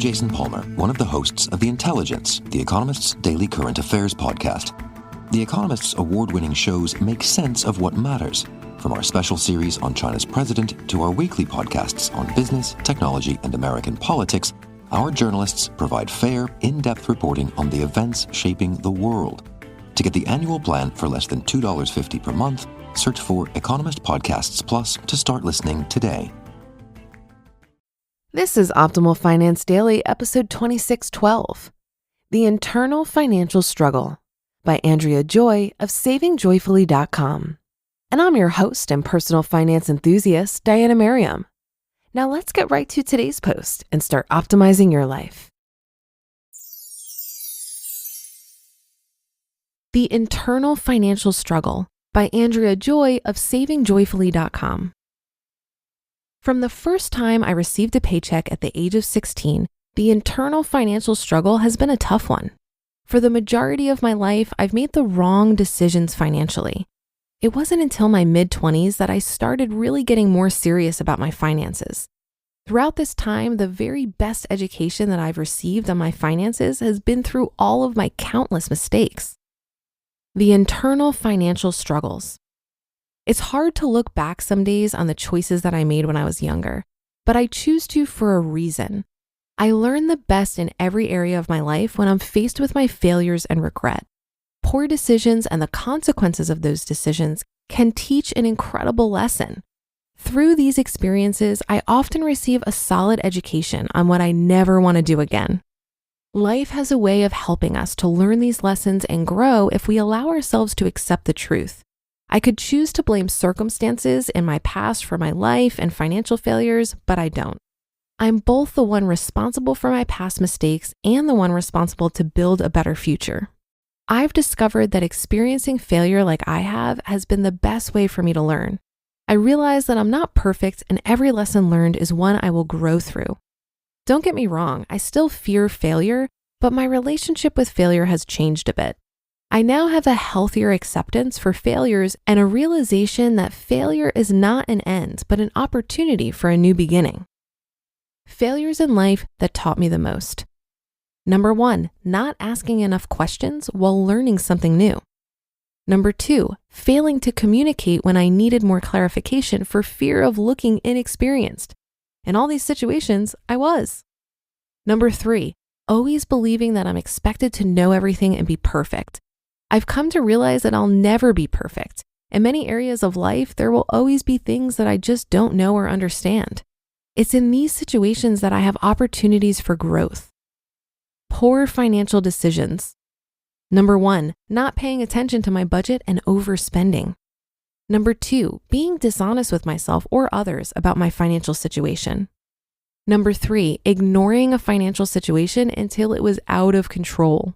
Jason Palmer, one of the hosts of The Intelligence, The Economist's daily current affairs podcast. The Economist's award-winning shows make sense of what matters, from our special series on China's president to our weekly podcasts on business, technology, and American politics. Our journalists provide fair, in-depth reporting on the events shaping the world. To get the annual plan for less than $2.50 per month, search for Economist Podcasts Plus to start listening today. This is Optimal Finance Daily, episode 2612, The Internal Financial Struggle by Andrea Joy of SavingJoyfully.com. And I'm your host and personal finance enthusiast, Diana Merriam. Now let's get right to today's post and start optimizing your life. The Internal Financial Struggle by Andrea Joy of SavingJoyfully.com. From the first time I received a paycheck at the age of 16, the internal financial struggle has been a tough one. For the majority of my life, I've made the wrong decisions financially. It wasn't until my mid-20s that I started really getting more serious about my finances. Throughout this time, the very best education that I've received on my finances has been through all of my countless mistakes. The internal financial struggles. It's hard to look back some days on the choices that I made when I was younger, but I choose to for a reason. I learn the best in every area of my life when I'm faced with my failures and regret. Poor decisions and the consequences of those decisions can teach an incredible lesson. Through these experiences, I often receive a solid education on what I never want to do again. Life has a way of helping us to learn these lessons and grow if we allow ourselves to accept the truth. I could choose to blame circumstances in my past for my life and financial failures, but I don't. I'm both the one responsible for my past mistakes and the one responsible to build a better future. I've discovered that experiencing failure like I have has been the best way for me to learn. I realize that I'm not perfect and every lesson learned is one I will grow through. Don't get me wrong, I still fear failure, but my relationship with failure has changed a bit. I now have a healthier acceptance for failures and a realization that failure is not an end, but an opportunity for a new beginning. Failures in life that taught me the most. Number 1, not asking enough questions while learning something new. Number 2, failing to communicate when I needed more clarification for fear of looking inexperienced. In all these situations, I was. Number 3, always believing that I'm expected to know everything and be perfect. I've come to realize that I'll never be perfect. In many areas of life, there will always be things that I just don't know or understand. It's in these situations that I have opportunities for growth. Poor financial decisions. Number 1, not paying attention to my budget and overspending. Number 2, being dishonest with myself or others about my financial situation. Number 3, ignoring a financial situation until it was out of control.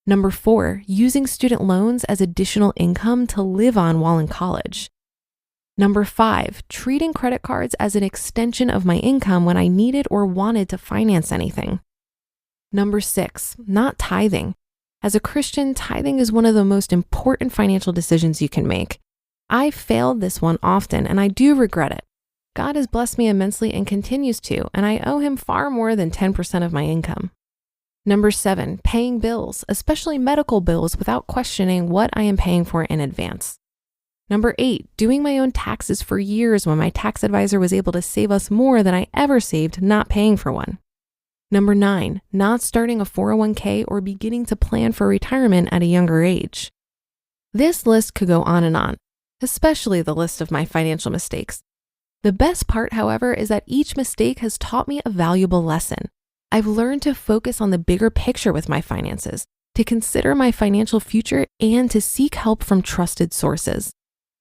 Number 4, using student loans as additional income to live on while in college. Number 5, treating credit cards as an extension of my income when I needed or wanted to finance anything. Number 6, not tithing. As a Christian, tithing is one of the most important financial decisions you can make. I failed this one often, and I do regret it. God has blessed me immensely and continues to, and I owe him far more than 10% of my income. Number 7, paying bills, especially medical bills, without questioning what I am paying for in advance. Number 8, doing my own taxes for years when my tax advisor was able to save us more than I ever saved not paying for one. Number 9, not starting a 401k or beginning to plan for retirement at a younger age. This list could go on, especially the list of my financial mistakes. The best part, however, is that each mistake has taught me a valuable lesson. I've learned to focus on the bigger picture with my finances, to consider my financial future, and to seek help from trusted sources.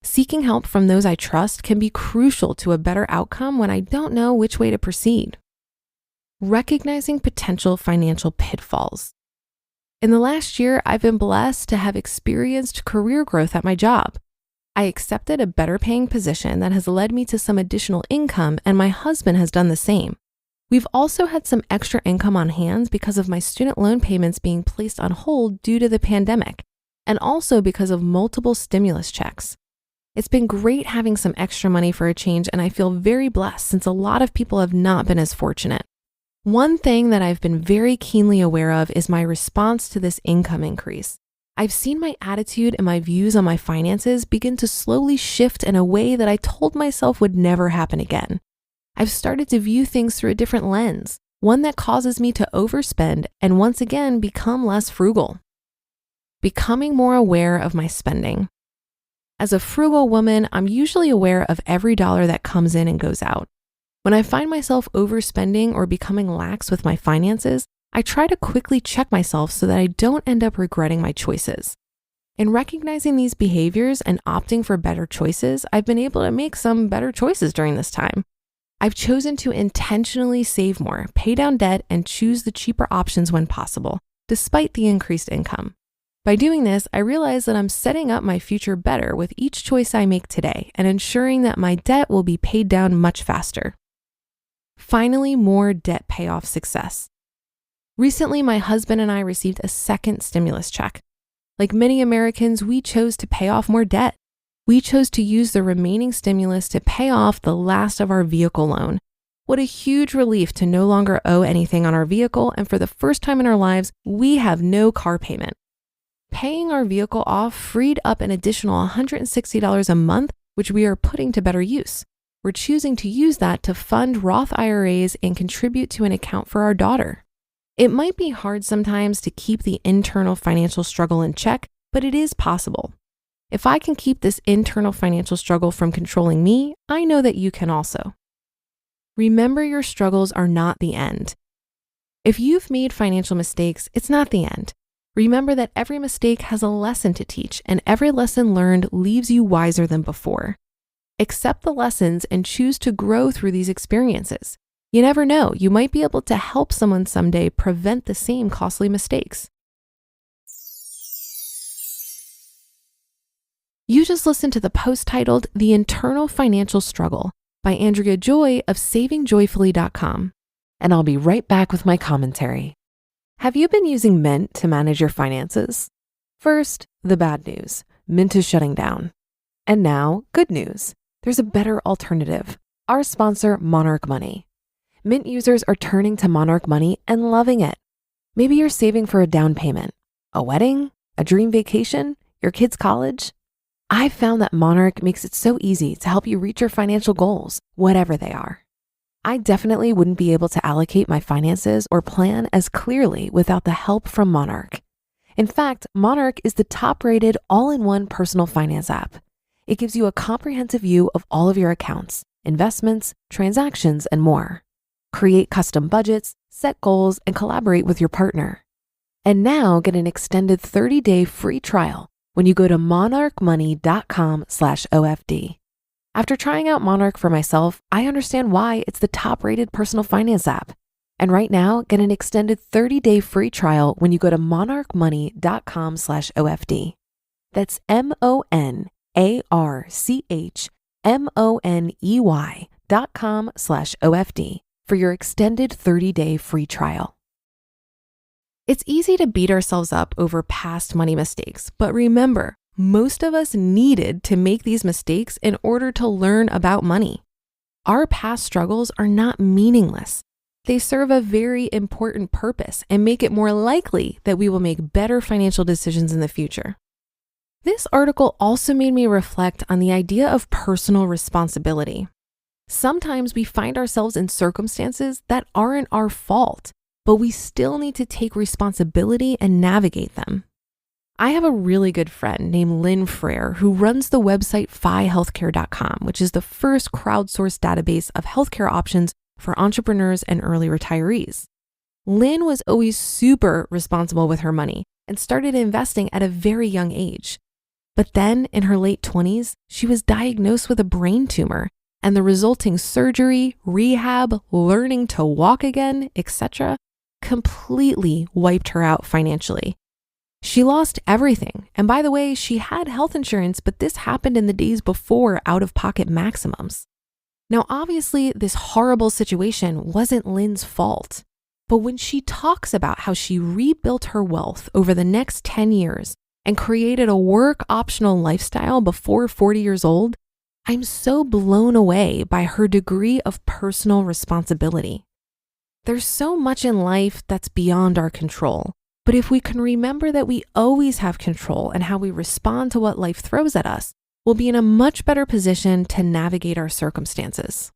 Seeking help from those I trust can be crucial to a better outcome when I don't know which way to proceed. Recognizing potential financial pitfalls. In the last year, I've been blessed to have experienced career growth at my job. I accepted a better paying position that has led me to some additional income, and my husband has done the same. We've also had some extra income on hand because of my student loan payments being placed on hold due to the pandemic, and also because of multiple stimulus checks. It's been great having some extra money for a change, and I feel very blessed since a lot of people have not been as fortunate. One thing that I've been very keenly aware of is my response to this income increase. I've seen my attitude and my views on my finances begin to slowly shift in a way that I told myself would never happen again. I've started to view things through a different lens, one that causes me to overspend and once again become less frugal. Becoming more aware of my spending. As a frugal woman, I'm usually aware of every dollar that comes in and goes out. When I find myself overspending or becoming lax with my finances, I try to quickly check myself so that I don't end up regretting my choices. In recognizing these behaviors and opting for better choices, I've been able to make some better choices during this time. I've chosen to intentionally save more, pay down debt, and choose the cheaper options when possible, despite the increased income. By doing this, I realize that I'm setting up my future better with each choice I make today and ensuring that my debt will be paid down much faster. Finally, more debt payoff success. Recently, my husband and I received a second stimulus check. Like many Americans, we chose to pay off more debt. We chose to use the remaining stimulus to pay off the last of our vehicle loan. What a huge relief to no longer owe anything on our vehicle, and for the first time in our lives, we have no car payment. Paying our vehicle off freed up an additional $160 a month, which we are putting to better use. We're choosing to use that to fund Roth IRAs and contribute to an account for our daughter. It might be hard sometimes to keep the internal financial struggle in check, but it is possible. If I can keep this internal financial struggle from controlling me, I know that you can also. Remember, your struggles are not the end. If you've made financial mistakes, it's not the end. Remember that every mistake has a lesson to teach, and every lesson learned leaves you wiser than before. Accept the lessons and choose to grow through these experiences. You never know, you might be able to help someone someday prevent the same costly mistakes. You just listened to the post titled The Internal Financial Struggle by Andrea Joy of SavingJoyfully.com. And I'll be right back with my commentary. Have you been using Mint to manage your finances? First, the bad news. Mint is shutting down. And now, good news. There's a better alternative. Our sponsor, Monarch Money. Mint users are turning to Monarch Money and loving it. Maybe you're saving for a down payment, a wedding, a dream vacation, your kid's college. I've found that Monarch makes it so easy to help you reach your financial goals, whatever they are. I definitely wouldn't be able to allocate my finances or plan as clearly without the help from Monarch. In fact, Monarch is the top-rated all-in-one personal finance app. It gives you a comprehensive view of all of your accounts, investments, transactions, and more. Create custom budgets, set goals, and collaborate with your partner. And now get an extended 30-day free trial when you go to monarchmoney.com/OFD. After trying out Monarch for myself, I understand why it's the top-rated personal finance app. And right now, get an extended 30-day free trial when you go to monarchmoney.com/OFD. That's monarchmoney.com/OFD for your extended 30-day free trial. It's easy to beat ourselves up over past money mistakes, but remember, most of us needed to make these mistakes in order to learn about money. Our past struggles are not meaningless. They serve a very important purpose and make it more likely that we will make better financial decisions in the future. This article also made me reflect on the idea of personal responsibility. Sometimes we find ourselves in circumstances that aren't our fault, but we still need to take responsibility and navigate them. I have a really good friend named F.I.R.E who runs the website FIHealthcare.com, which is the first crowdsourced database of healthcare options for entrepreneurs and early retirees. Lynn was always super responsible with her money and started investing at a very young age. But then in her late 20s, she was diagnosed with a brain tumor, and the resulting surgery, rehab, learning to walk again, etc., completely wiped her out financially. She lost everything. And by the way, she had health insurance, but this happened in the days before out-of-pocket maximums. Now, obviously, this horrible situation wasn't Lynn's fault. But when she talks about how she rebuilt her wealth over the next 10 years and created a work-optional lifestyle before 40 years old, I'm so blown away by her degree of personal responsibility. There's so much in life that's beyond our control. But if we can remember that we always have control and how we respond to what life throws at us, we'll be in a much better position to navigate our circumstances.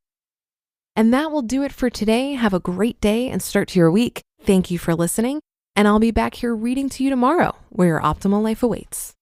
And that will do it for today. Have a great day and start to your week. Thank you for listening, and I'll be back here reading to you tomorrow, where your optimal life awaits.